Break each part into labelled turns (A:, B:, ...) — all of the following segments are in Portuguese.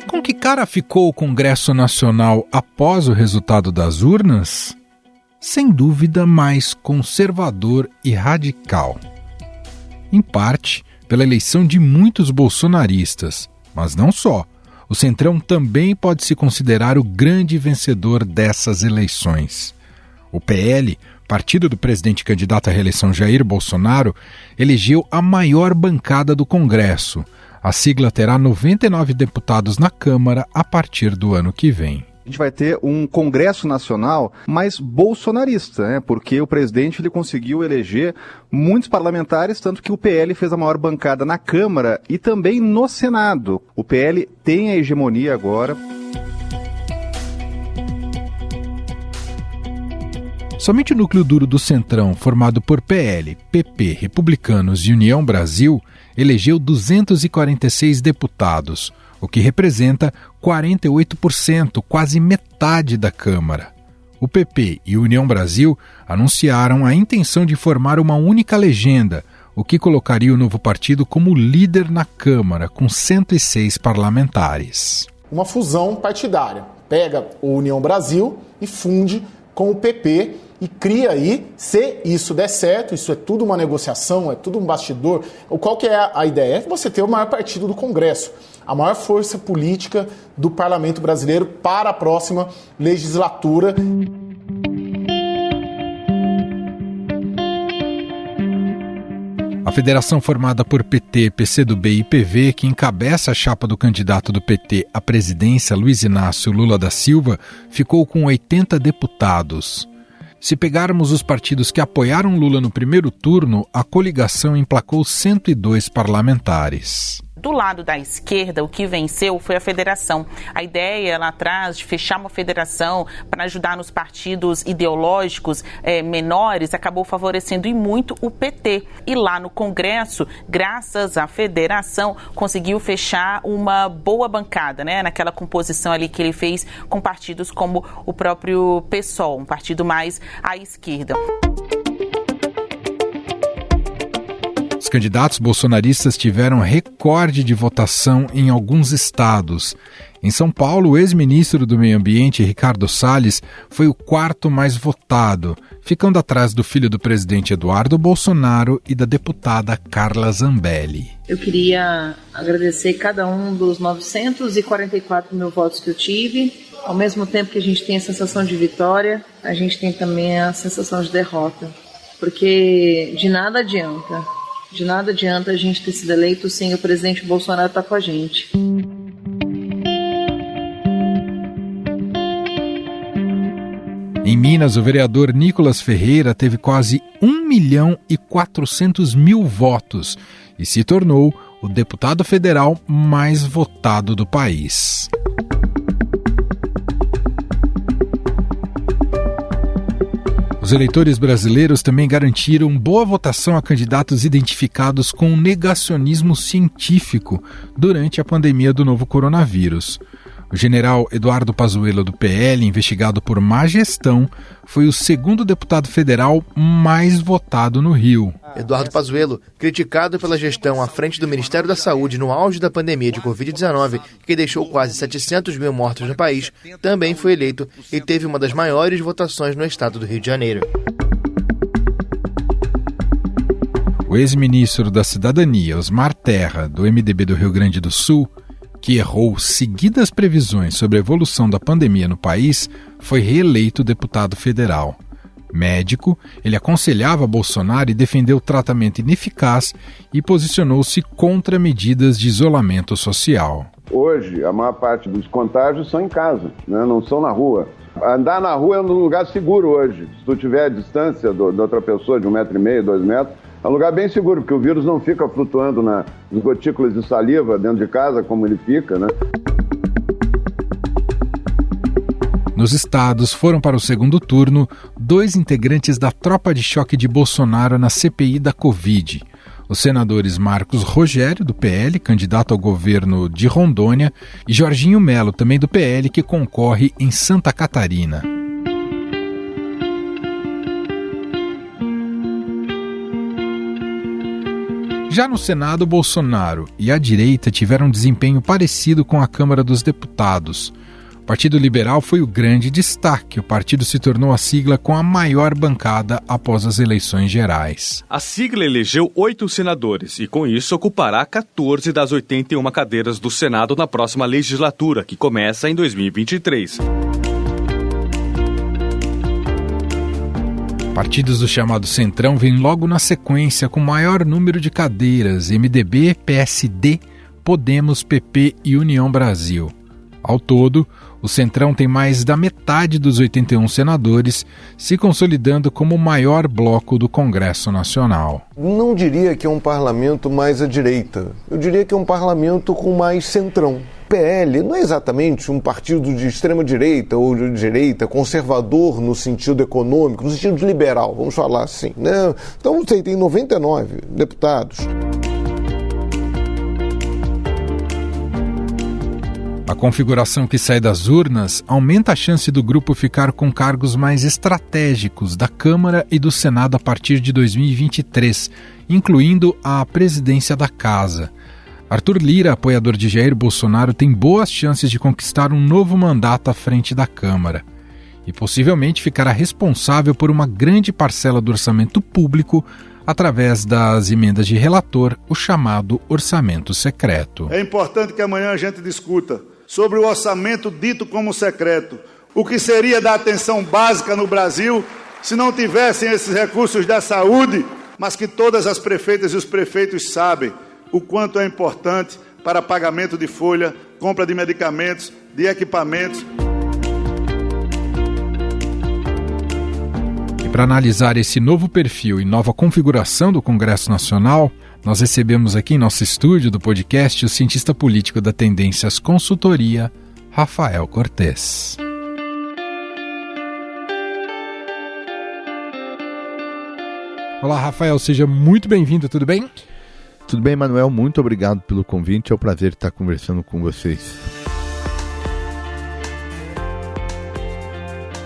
A: Com que cara ficou o Congresso Nacional após o resultado das urnas? Sem dúvida, mais conservador e radical. Em parte, pela eleição de muitos bolsonaristas, mas não só. O Centrão também pode se considerar o grande vencedor dessas eleições. O PL, partido do presidente candidato à reeleição Jair Bolsonaro, elegeu a maior bancada do Congresso. A sigla terá 99 deputados na Câmara a partir do ano que vem.
B: A gente vai ter um Congresso Nacional mais bolsonarista, né? Porque o presidente ele conseguiu eleger muitos parlamentares, tanto que o PL fez a maior bancada na Câmara e também no Senado. O PL tem a hegemonia agora.
A: Somente o núcleo duro do Centrão, formado por PL, PP, Republicanos e União Brasil, elegeu 246 deputados, o que representa 48%, quase metade da Câmara. O PP e União Brasil anunciaram a intenção de formar uma única legenda, o que colocaria o novo partido como líder na Câmara, com 106 parlamentares.
C: Uma fusão partidária. Pega o União Brasil e funde com o PP e cria aí, se isso der certo, isso é tudo uma negociação, é tudo um bastidor. Qual que é a ideia? É você ter o maior partido do Congresso, a maior força política do Parlamento brasileiro para a próxima legislatura.
A: A federação formada por PT, PCdoB e PV, que encabeça a chapa do candidato do PT à presidência, Luiz Inácio Lula da Silva, ficou com 80 deputados. Se pegarmos os partidos que apoiaram Lula no primeiro turno, a coligação emplacou 102 parlamentares.
D: Do lado da esquerda, o que venceu foi a federação. A ideia lá atrás de fechar uma federação para ajudar nos partidos ideológicos menores acabou favorecendo e muito o PT. E lá no Congresso, graças à federação, conseguiu fechar uma boa bancada, né? Naquela composição ali que ele fez com partidos como o próprio PSOL, um partido mais à esquerda.
A: Os candidatos bolsonaristas tiveram recorde de votação em alguns estados. Em São Paulo, o ex-ministro do Meio Ambiente, Ricardo Salles, foi o quarto mais votado, ficando atrás do filho do presidente Eduardo Bolsonaro e da deputada Carla Zambelli.
E: Eu queria agradecer cada um dos 944 mil votos que eu tive. Ao mesmo tempo que a gente tem a sensação de vitória, a gente tem também a sensação de derrota, porque de nada adianta a gente ter sido eleito sem o presidente Bolsonaro estar com a gente.
A: Em Minas, o vereador Nicolas Ferreira teve quase 1.400.000 votos e se tornou o deputado federal mais votado do país. Os eleitores brasileiros também garantiram boa votação a candidatos identificados com negacionismo científico durante a pandemia do novo coronavírus. O general Eduardo Pazuello, do PL, investigado por má gestão, foi o segundo deputado federal mais votado no Rio.
F: Eduardo Pazuello, criticado pela gestão à frente do Ministério da Saúde no auge da pandemia de Covid-19, que deixou quase 700 mil mortos no país, também foi eleito e teve uma das maiores votações no estado do Rio de Janeiro.
A: O ex-ministro da Cidadania, Osmar Terra, do MDB do Rio Grande do Sul, que errou seguidas previsões sobre a evolução da pandemia no país, foi reeleito deputado federal. Médico, ele aconselhava Bolsonaro e defendeu o tratamento ineficaz e posicionou-se contra medidas de isolamento social.
G: Hoje, a maior parte dos contágios são em casa, né? Não são na rua. Andar na rua é um lugar seguro hoje. Se tu tiver a distância de outra pessoa de 1,5 metro, 2 metros, é um lugar bem seguro, porque o vírus não fica flutuando nas gotículas de saliva dentro de casa, como ele fica, né?
A: Nos estados, foram para o segundo turno 2 integrantes da tropa de choque de Bolsonaro na CPI da Covid. Os senadores Marcos Rogério, do PL, candidato ao governo de Rondônia, e Jorginho Melo, também do PL, que concorre em Santa Catarina. Já no Senado, Bolsonaro e a direita tiveram um desempenho parecido com a Câmara dos Deputados. O Partido Liberal foi o grande destaque. O partido se tornou a sigla com a maior bancada após as eleições gerais.
H: A sigla elegeu 8 senadores e, com isso, ocupará 14 das 81 cadeiras do Senado na próxima legislatura, que começa em 2023.
A: Partidos do chamado Centrão vêm logo na sequência com maior número de cadeiras: MDB, PSD, Podemos, PP e União Brasil. Ao todo, o Centrão tem mais da metade dos 81 senadores, se consolidando como o maior bloco do Congresso Nacional.
I: Não diria que é um parlamento mais à direita, eu diria que é um parlamento com mais centrão. PL não é exatamente um partido de extrema-direita ou de direita, conservador no sentido econômico, no sentido liberal, vamos falar assim, né? Então, você tem 99 deputados.
A: A configuração que sai das urnas aumenta a chance do grupo ficar com cargos mais estratégicos da Câmara e do Senado a partir de 2023, incluindo a presidência da Casa. Arthur Lira, apoiador de Jair Bolsonaro, tem boas chances de conquistar um novo mandato à frente da Câmara e possivelmente ficará responsável por uma grande parcela do orçamento público através das emendas de relator, o chamado orçamento secreto.
J: É importante que amanhã a gente discuta sobre o orçamento dito como secreto. O que seria da atenção básica no Brasil se não tivessem esses recursos da saúde, mas que todas as prefeitas e os prefeitos sabem o quanto é importante para pagamento de folha, compra de medicamentos, de equipamentos.
A: E para analisar esse novo perfil e nova configuração do Congresso Nacional, nós recebemos aqui em nosso estúdio do podcast o cientista político da Tendências Consultoria, Rafael Cortes. Olá, Rafael, seja muito bem-vindo, tudo bem?
K: Tudo bem, Manuel, muito obrigado pelo convite, é um prazer estar conversando com vocês.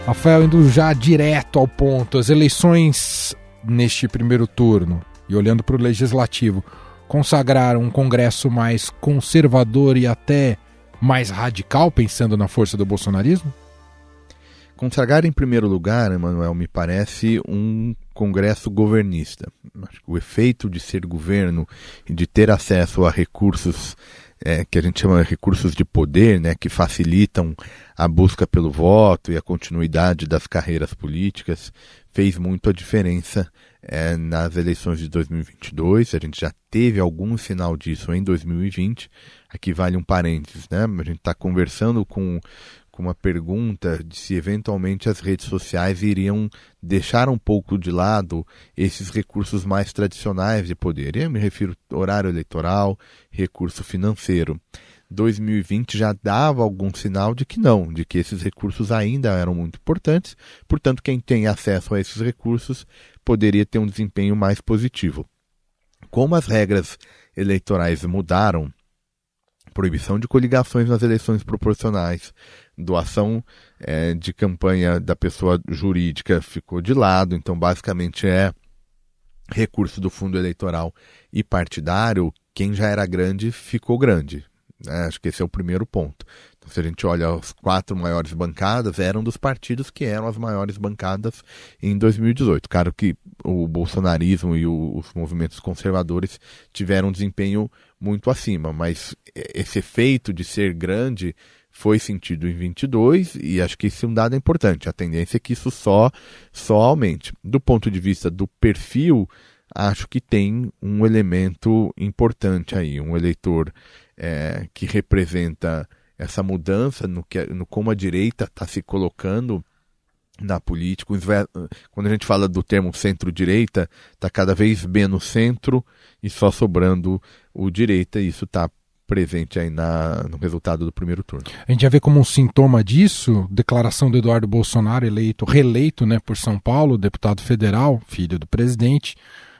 A: Rafael, indo já direto ao ponto, as eleições neste primeiro turno, e olhando para o Legislativo, consagraram um Congresso mais conservador e até mais radical, pensando na força do bolsonarismo?
K: Consagrar em primeiro lugar, Emanuel, me parece um Congresso governista. Acho que o efeito de ser governo e de ter acesso a recursos que a gente chama de recursos de poder, né, que facilitam a busca pelo voto e a continuidade das carreiras políticas, fez muito a diferença nas eleições de 2022. A gente já teve algum sinal disso em 2020. Aqui vale um parênteses, né? A gente está conversando com uma pergunta de se eventualmente as redes sociais iriam deixar um pouco de lado esses recursos mais tradicionais de poder. Eu me refiro ao horário eleitoral, recurso financeiro. 2020 já dava algum sinal de que não, de que esses recursos ainda eram muito importantes, portanto quem tem acesso a esses recursos poderia ter um desempenho mais positivo. Como as regras eleitorais mudaram, proibição de coligações nas eleições proporcionais, doação de campanha da pessoa jurídica ficou de lado, então basicamente é recurso do fundo eleitoral e partidário, quem já era grande ficou grande. Acho que esse é o primeiro ponto. Então, se a gente olha as 4 maiores bancadas, eram dos partidos que eram as maiores bancadas em 2018. Claro que o bolsonarismo e os movimentos conservadores tiveram um desempenho muito acima, mas esse efeito de ser grande foi sentido em 22 e acho que isso é um dado importante. A tendência é que isso só aumente. Do ponto de vista do perfil, acho que tem um elemento importante aí, um eleitor que representa essa mudança no como a direita está se colocando na política. Quando a gente fala do termo centro-direita, está cada vez menos centro e só sobrando o direita, e isso está presente aí no resultado do primeiro turno.
A: A gente já vê como um sintoma disso, declaração do Eduardo Bolsonaro, reeleito, né, por São Paulo, deputado federal, filho do presidente,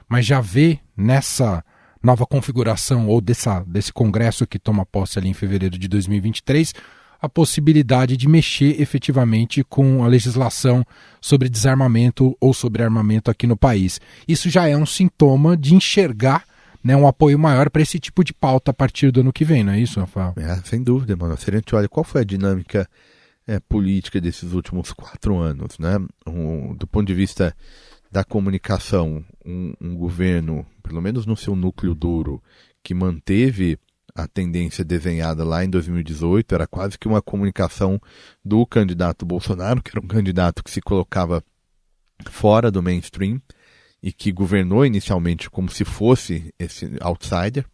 A: mas já vê nessa nova configuração ou desse Congresso que toma posse ali em fevereiro de 2023, a possibilidade de mexer efetivamente com a legislação sobre desarmamento ou sobre armamento aqui no país. Isso já é um sintoma de enxergar né, um apoio maior para esse tipo de pauta a partir do ano que vem, não é isso, Rafael?
K: Sem dúvida, mano. Se a gente olha qual foi a dinâmica política desses últimos 4 anos, né? Do ponto de vista da comunicação, um governo, pelo menos no seu núcleo duro, que manteve a tendência desenhada lá em 2018, era quase que uma comunicação do candidato Bolsonaro, que era um candidato que se colocava fora do mainstream e que governou inicialmente como se fosse esse outsider.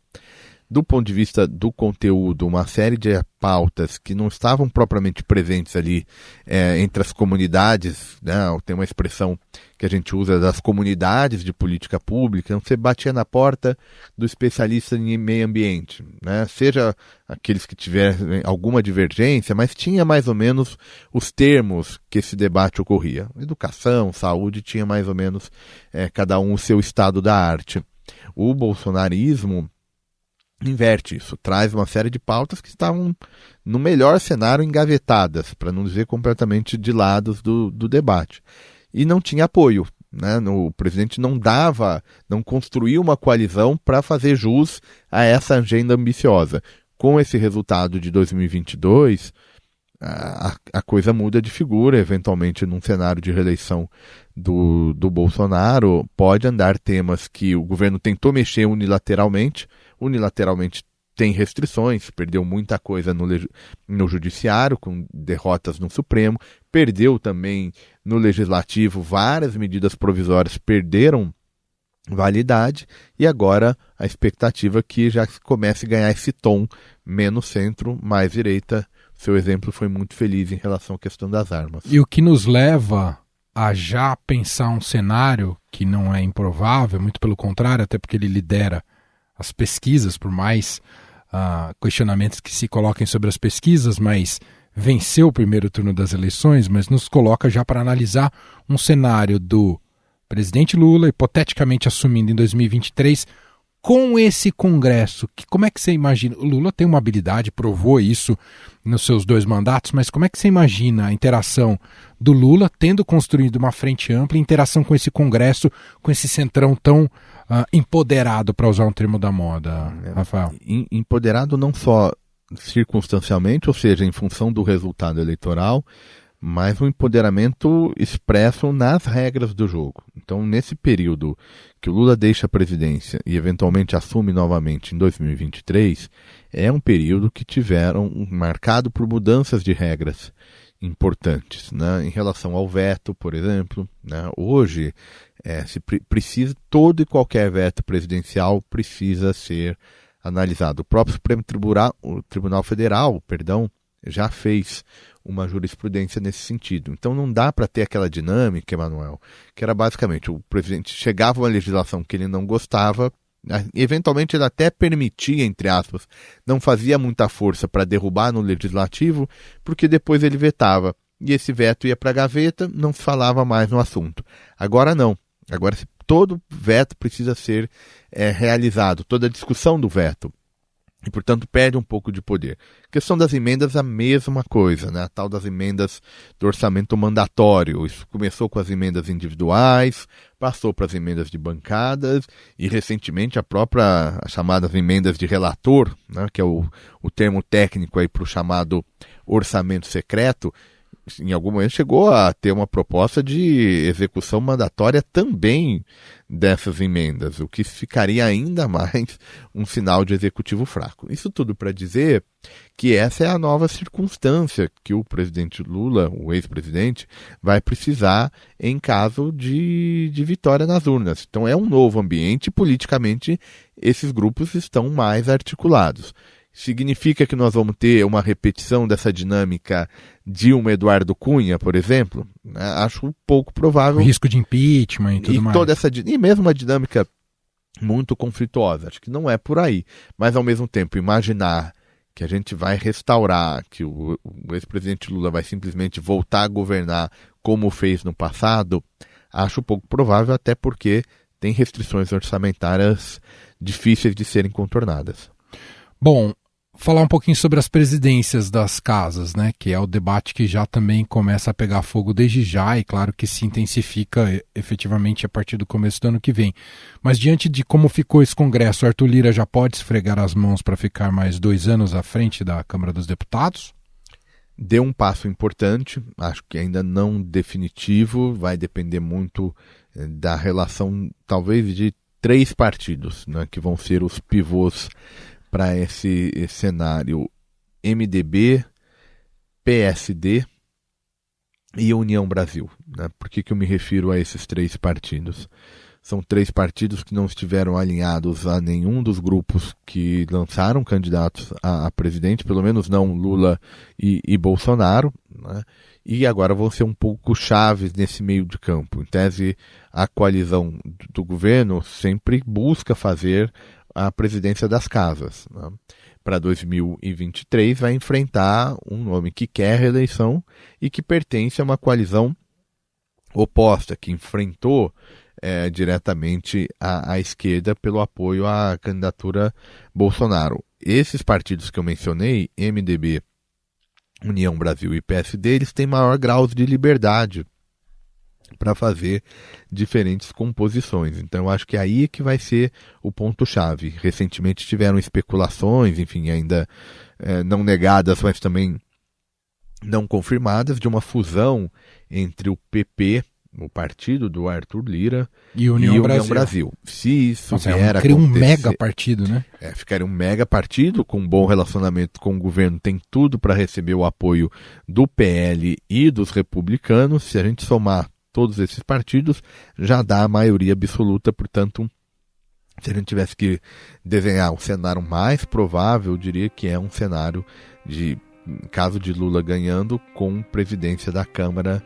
K: Do ponto de vista do conteúdo, uma série de pautas que não estavam propriamente presentes ali entre as comunidades, né? Tem uma expressão que a gente usa das comunidades de política pública, então você batia na porta do especialista em meio ambiente, né? Seja aqueles que tiverem alguma divergência, mas tinha mais ou menos os termos que esse debate ocorria. Educação, saúde, tinha mais ou menos cada um o seu estado da arte. O bolsonarismo inverte isso, traz uma série de pautas que estavam, no melhor cenário, engavetadas, para não dizer completamente de lados do debate. E não tinha apoio, né? O presidente não construiu uma coalizão para fazer jus a essa agenda ambiciosa. Com esse resultado de 2022, a coisa muda de figura, eventualmente num cenário de reeleição do Bolsonaro, pode andar temas que o governo tentou mexer unilateralmente tem restrições, perdeu muita coisa no judiciário, com derrotas no Supremo, perdeu também no legislativo, várias medidas provisórias perderam validade, e agora a expectativa é que já comece a ganhar esse tom menos centro, mais direita. Seu exemplo foi muito feliz em relação à questão das armas.
A: E o que nos leva a já pensar um cenário que não é improvável, muito pelo contrário, até porque ele lidera as pesquisas, por mais questionamentos que se coloquem sobre as pesquisas, mas venceu o primeiro turno das eleições, mas nos coloca já para analisar um cenário do presidente Lula, hipoteticamente assumindo em 2023, com esse Congresso. Como é que você imagina? O Lula tem uma habilidade, provou isso nos seus 2 mandatos, mas como é que você imagina a interação do Lula tendo construído uma frente ampla, interação com esse Congresso, com esse centrão tão empoderado, para usar um termo da moda, Rafael?
K: Empoderado não só circunstancialmente, ou seja, em função do resultado eleitoral, mas um empoderamento expresso nas regras do jogo. Então, nesse período que o Lula deixa a presidência e eventualmente assume novamente em 2023, é um período que tiveram marcado por mudanças de regras importantes, né? Em relação ao veto, por exemplo, né? Hoje, todo e qualquer veto presidencial precisa ser analisado. O próprio Tribunal Federal, já fez uma jurisprudência nesse sentido. Então não dá para ter aquela dinâmica, Emanuel, que era basicamente o presidente chegava a uma legislação que ele não gostava, eventualmente ele até permitia, entre aspas, não fazia muita força para derrubar no legislativo, porque depois ele vetava. E esse veto ia para a gaveta, não se falava mais no assunto. Agora não. Agora todo veto precisa ser realizado, toda a discussão do veto. E, portanto, perde um pouco de poder. A questão das emendas, a mesma coisa, né? A tal das emendas do orçamento mandatório. Isso começou com as emendas individuais, passou para as emendas de bancadas e, recentemente, as chamadas emendas de relator, né? Que é o termo técnico aí para o chamado orçamento secreto. Em algum momento chegou a ter uma proposta de execução mandatória também dessas emendas, o que ficaria ainda mais um sinal de executivo fraco. Isso tudo para dizer que essa é a nova circunstância que o presidente Lula, o ex-presidente, vai precisar em caso de vitória nas urnas. Então é um novo ambiente e politicamente esses grupos estão mais articulados. Significa que nós vamos ter uma repetição dessa dinâmica de um Eduardo Cunha, por exemplo? Acho pouco provável.
A: O risco de impeachment e tudo mais.
K: E mesmo uma dinâmica muito conflituosa. Acho que não é por aí. Mas, ao mesmo tempo, imaginar que a gente vai restaurar, que o ex-presidente Lula vai simplesmente voltar a governar como fez no passado, acho pouco provável, até porque tem restrições orçamentárias difíceis de serem contornadas.
A: Bom, falar um pouquinho sobre as presidências das casas, né? Que é o debate que já também começa a pegar fogo desde já e claro que se intensifica efetivamente a partir do começo do ano que vem. Mas diante de como ficou esse Congresso, Arthur Lira já pode esfregar as mãos para ficar mais 2 anos à frente da Câmara dos Deputados?
K: Deu um passo importante, acho que ainda não definitivo, vai depender muito da relação talvez de 3 partidos, né, que vão ser os pivôs para esse cenário: MDB, PSD e União Brasil. Né? Por que eu me refiro a esses 3 partidos? São 3 partidos que não estiveram alinhados a nenhum dos grupos que lançaram candidatos a presidente, pelo menos não Lula e Bolsonaro, né? E agora vão ser um pouco chaves nesse meio de campo. Em tese, a coalizão do governo sempre busca fazer a presidência das casas. Né? Para 2023 vai enfrentar um nome que quer reeleição e que pertence a uma coalizão oposta, que enfrentou diretamente a esquerda pelo apoio à candidatura Bolsonaro. Esses partidos que eu mencionei, MDB, União Brasil e PSD, eles têm maior grau de liberdade para fazer diferentes composições. Então, eu acho que aí é que vai ser o ponto-chave. Recentemente tiveram especulações, enfim, ainda não negadas, mas também não confirmadas, de uma fusão entre o PP, o partido do Arthur Lira,
A: e União Brasil.
K: Se isso vier a acontecer...
A: um mega partido, né?
K: Ficaria um mega partido, com um bom relacionamento com o governo, tem tudo para receber o apoio do PL e dos republicanos. Se a gente somar todos esses partidos, já dá a maioria absoluta. Portanto, se a gente tivesse que desenhar um cenário mais provável, eu diria que é um cenário de, em caso de Lula ganhando, com presidência da Câmara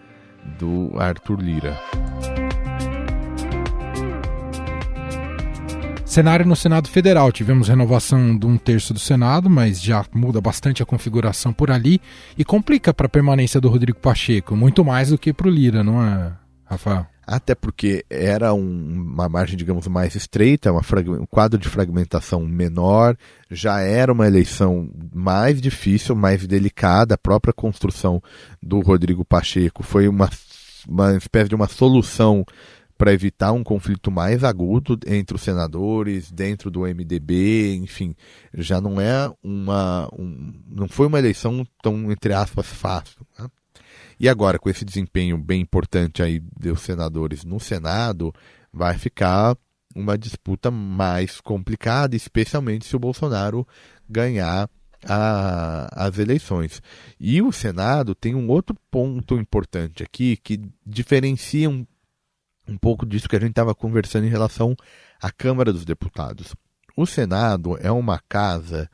K: do Arthur Lira.
A: Cenário no Senado Federal. Tivemos renovação de 1/3 do Senado, mas já muda bastante a configuração por ali e complica para a permanência do Rodrigo Pacheco, muito mais do que para o Lira, não é, Rafael?
K: Até porque era uma margem, digamos, mais estreita, um quadro de fragmentação menor, já era uma eleição mais difícil, mais delicada. A própria construção do Rodrigo Pacheco foi uma espécie de uma solução para evitar um conflito mais agudo entre os senadores, dentro do MDB, enfim, já não é não foi uma eleição tão, entre aspas, fácil, né? E agora, com esse desempenho bem importante aí dos senadores no Senado, vai ficar uma disputa mais complicada, especialmente se o Bolsonaro ganhar as eleições. E o Senado tem um outro ponto importante aqui, que diferencia um pouco disso que a gente estava conversando em relação à Câmara dos Deputados. O Senado é uma casa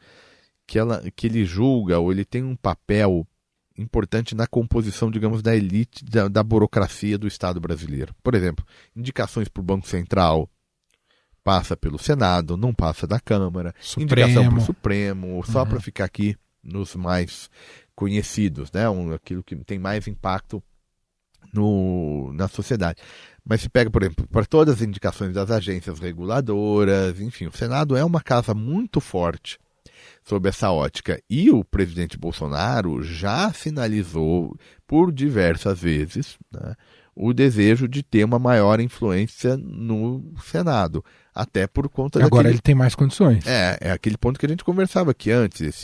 K: que ele julga, ou ele tem um papel importante na composição, digamos, da elite da burocracia do Estado brasileiro. Por exemplo, indicações para o Banco Central passa pelo Senado, não passa da Câmara. Indicação para o Supremo, só para ficar aqui nos mais conhecidos, né? Aquilo que tem mais impacto na sociedade. Mas se pega, por exemplo, para todas as indicações das agências reguladoras, enfim, o Senado é uma casa muito forte sob essa ótica. E o presidente Bolsonaro já sinalizou por diversas vezes, né, o desejo de ter uma maior influência no Senado. Até por conta
A: agora ele tem mais condições.
K: É aquele ponto que a gente conversava aqui antes,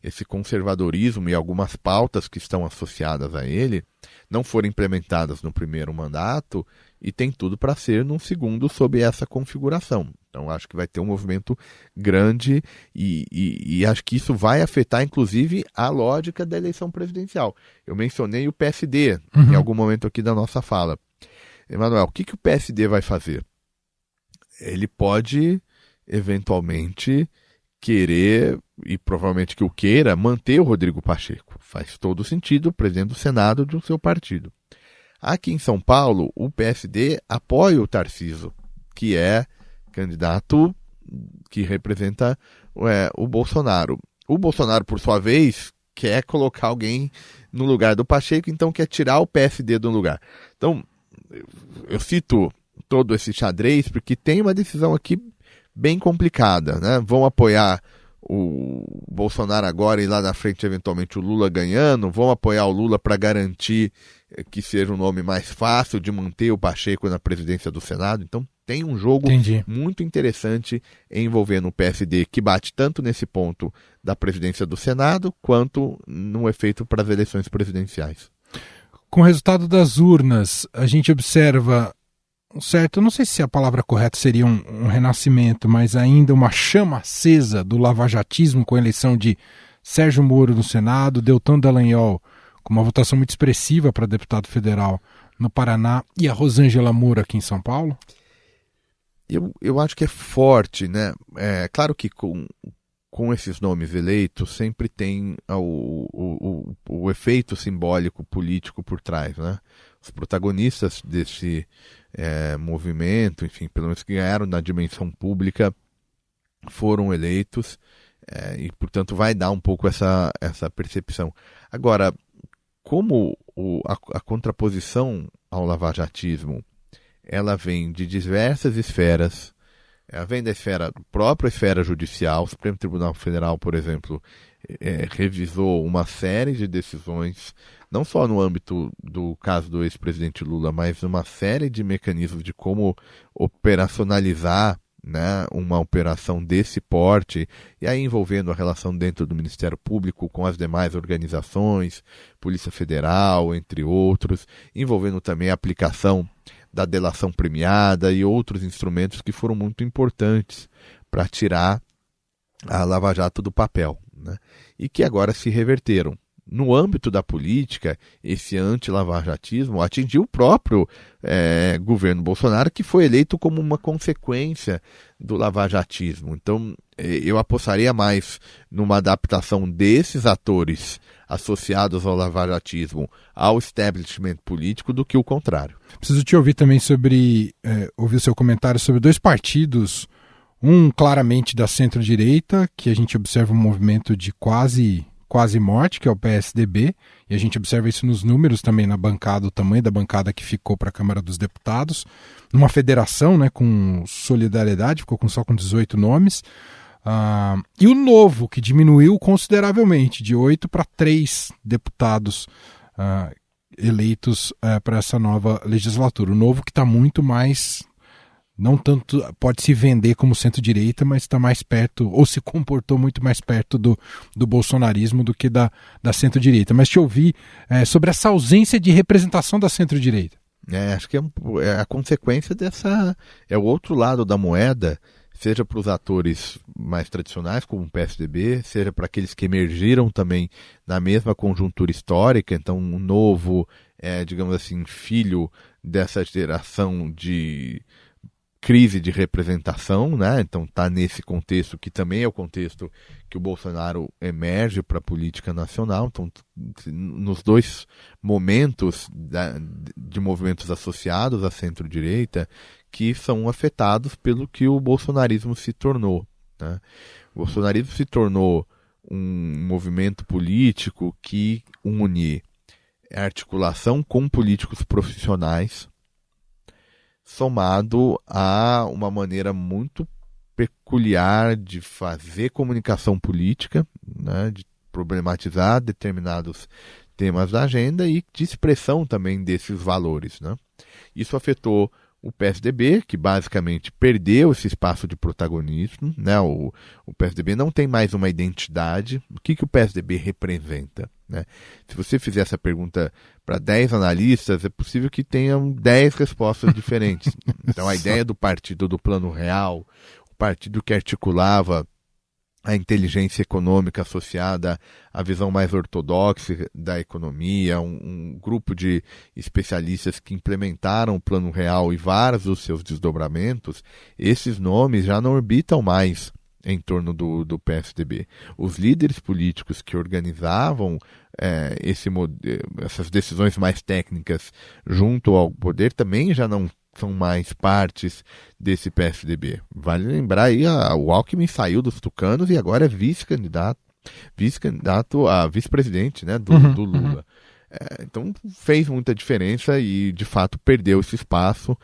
K: esse conservadorismo e algumas pautas que estão associadas a ele não foram implementadas no primeiro mandato e tem tudo para ser num segundo sob essa configuração. Então acho que vai ter um movimento grande e acho que isso vai afetar inclusive a lógica da eleição presidencial. Eu mencionei o PSD em algum momento aqui da nossa fala. Emanuel, o que o PSD vai fazer? Ele pode eventualmente querer, e provavelmente que o queira, manter o Rodrigo Pacheco. Faz todo sentido, o presidente do Senado do seu partido. Aqui em São Paulo, o PSD apoia o Tarcísio, que é candidato que representa o Bolsonaro. O Bolsonaro, por sua vez, quer colocar alguém no lugar do Pacheco, então quer tirar o PSD do lugar. Então, eu cito todo esse xadrez porque tem uma decisão aqui bem complicada, né? Vão apoiar o Bolsonaro agora e lá na frente, eventualmente, o Lula ganhando, vão apoiar o Lula para garantir que seja um nome mais fácil de manter o Pacheco na presidência do Senado. Então, tem um jogo muito interessante envolvendo o PSD, que bate tanto nesse ponto da presidência do Senado, quanto no efeito para as eleições presidenciais.
A: Com o resultado das urnas, a gente observa um certo, não sei se a palavra correta seria um renascimento, mas ainda uma chama acesa do lavajatismo com a eleição de Sérgio Moro no Senado, Deltan Dallagnol com uma votação muito expressiva para deputado federal no Paraná e a Rosângela Moura aqui em São Paulo?
K: Eu acho que é forte, né? É claro que com esses nomes eleitos sempre tem o efeito simbólico político por trás, né? Os protagonistas desse movimento, enfim, pelo menos que ganharam na dimensão pública, foram eleitos e, portanto, vai dar um pouco essa percepção. Agora, como a contraposição ao lavajatismo, ela vem de diversas esferas. Ela vem da própria esfera judicial. O Supremo Tribunal Federal, por exemplo, revisou uma série de decisões, não só no âmbito do caso do ex-presidente Lula, mas uma série de mecanismos de como operacionalizar, né, uma operação desse porte, e aí envolvendo a relação dentro do Ministério Público com as demais organizações, Polícia Federal, entre outros, envolvendo também a aplicação da delação premiada e outros instrumentos que foram muito importantes para tirar a Lava Jato do papel, né? E que agora se reverteram. No âmbito da política, esse anti-lavajatismo atingiu o próprio governo Bolsonaro, que foi eleito como uma consequência do lavajatismo. Então, eu apostaria mais numa adaptação desses atores associados ao lavajatismo ao establishment político do que o contrário.
A: Preciso te ouvir também ouvir o seu comentário sobre dois partidos, um claramente da centro-direita, que a gente observa um movimento de quase morte, que é o PSDB, e a gente observa isso nos números também na bancada, o tamanho da bancada que ficou para a Câmara dos Deputados, numa federação, né, com Solidariedade, ficou só com 18 nomes, e o Novo, que diminuiu consideravelmente, de 8 para 3 deputados eleitos para essa nova legislatura. O Novo que está muito mais, não tanto pode se vender como centro-direita, mas está mais perto, ou se comportou muito mais perto do bolsonarismo do que da centro-direita. Mas te ouvi sobre essa ausência de representação da centro-direita.
K: Acho que é a consequência dessa, é o outro lado da moeda, seja para os atores mais tradicionais, como o PSDB, seja para aqueles que emergiram também na mesma conjuntura histórica. Então, o Novo digamos assim, filho dessa geração de crise de representação, né? Então está nesse contexto que também é o contexto que o Bolsonaro emerge para a política nacional. Então, nos dois momentos de movimentos associados à centro-direita que são afetados pelo que o bolsonarismo se tornou, né? O bolsonarismo se tornou um movimento político que une a articulação com políticos profissionais, somado a uma maneira muito peculiar de fazer comunicação política, né, de problematizar determinados temas da agenda e de expressão também desses valores, né? Isso afetou o PSDB, que basicamente perdeu esse espaço de protagonismo, né? O PSDB não tem mais uma identidade. O que o PSDB representa, né? Se você fizer essa pergunta para 10 analistas, é possível que tenham 10 respostas diferentes. Então, a ideia do partido do Plano Real, o partido que articulava a inteligência econômica associada à visão mais ortodoxa da economia, um grupo de especialistas que implementaram o Plano Real e vários dos seus desdobramentos, esses nomes já não orbitam mais em torno do PSDB. Os líderes políticos que organizavam essas decisões mais técnicas junto ao poder também já não são mais partes desse PSDB. Vale lembrar aí, o Alckmin saiu dos tucanos e agora é vice-candidato a vice-presidente, né, do Lula. Então fez muita diferença e de fato perdeu esse espaço.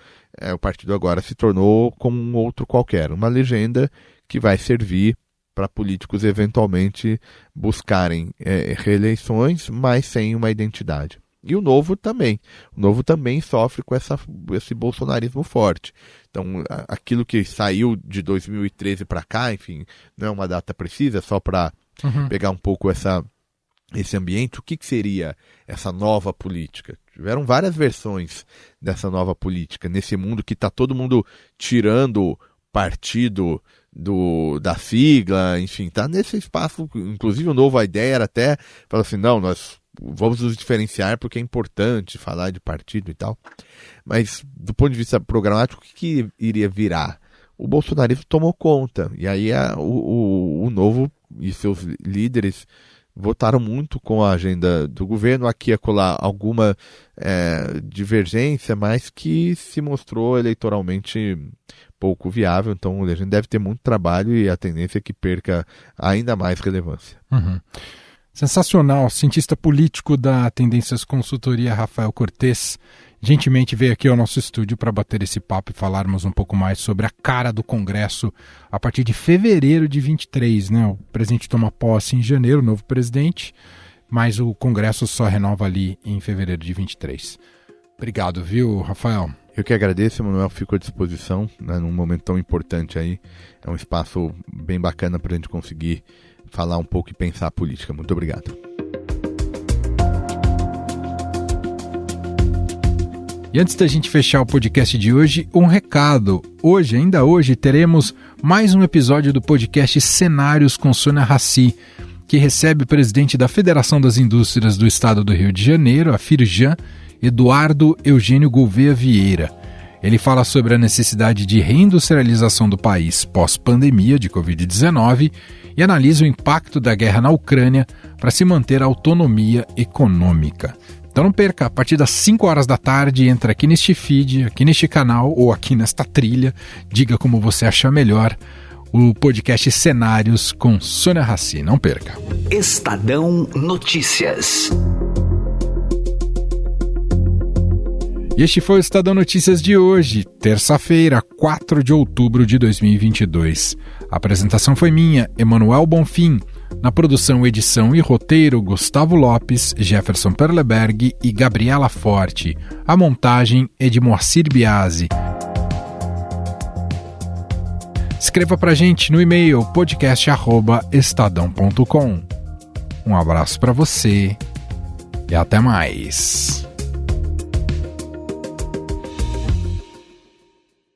K: O partido agora se tornou como um outro qualquer, uma legenda que vai servir para políticos eventualmente buscarem reeleições, mas sem uma identidade. E o Novo também. O Novo também sofre com esse bolsonarismo forte. Então, aquilo que saiu de 2013 para cá, enfim, não é uma data precisa, só para pegar um pouco esse ambiente. O que seria essa nova política? Tiveram várias versões dessa nova política, nesse mundo que está todo mundo tirando partido da sigla, enfim, está nesse espaço. Inclusive o Novo, a ideia era até, falar assim, não, nós vamos nos diferenciar porque é importante falar de partido e tal. Mas, do ponto de vista programático, o que iria virar? O bolsonarismo tomou conta. E aí o Novo e seus líderes votaram muito com a agenda do governo. Aqui e acolá alguma divergência, mas que se mostrou eleitoralmente pouco viável. Então a gente deve ter muito trabalho e a tendência é que perca ainda mais relevância.
A: Sensacional. Cientista político da Tendências Consultoria, Rafael Cortes, gentilmente veio aqui ao nosso estúdio para bater esse papo e falarmos um pouco mais sobre a cara do Congresso a partir de fevereiro de 23, né? O presidente toma posse em janeiro, o novo presidente, mas o Congresso só renova ali em fevereiro de 23. Obrigado, viu, Rafael?
K: Eu que agradeço, Emanuel, fico à disposição, né, num momento tão importante aí. É um espaço bem bacana para a gente conseguir falar um pouco e pensar a política. Muito obrigado.
A: E antes da gente fechar o podcast de hoje, um recado. Ainda hoje, teremos mais um episódio do podcast Cenários com Sônia Rassi, que recebe o presidente da Federação das Indústrias do Estado do Rio de Janeiro, a Firjan, Eduardo Eugênio Gouveia Vieira. Ele fala sobre a necessidade de reindustrialização do país pós-pandemia de Covid-19 e analisa o impacto da guerra na Ucrânia para se manter a autonomia econômica. Então não perca, a partir das 5 horas da tarde, entra aqui neste feed, aqui neste canal ou aqui nesta trilha, diga como você achar melhor, o podcast Cenários com Sônia Rassi. Não perca.
L: Estadão Notícias.
A: E este foi o Estadão Notícias de hoje, terça-feira, 4 de outubro de 2022. A apresentação foi minha, Emanuel Bonfim. Na produção, edição e roteiro, Gustavo Lopes, Jefferson Perleberg e Gabriela Forte. A montagem é de Moacir Biasi. Escreva pra gente no e-mail podcast@estadão.com. Um abraço pra você e até mais.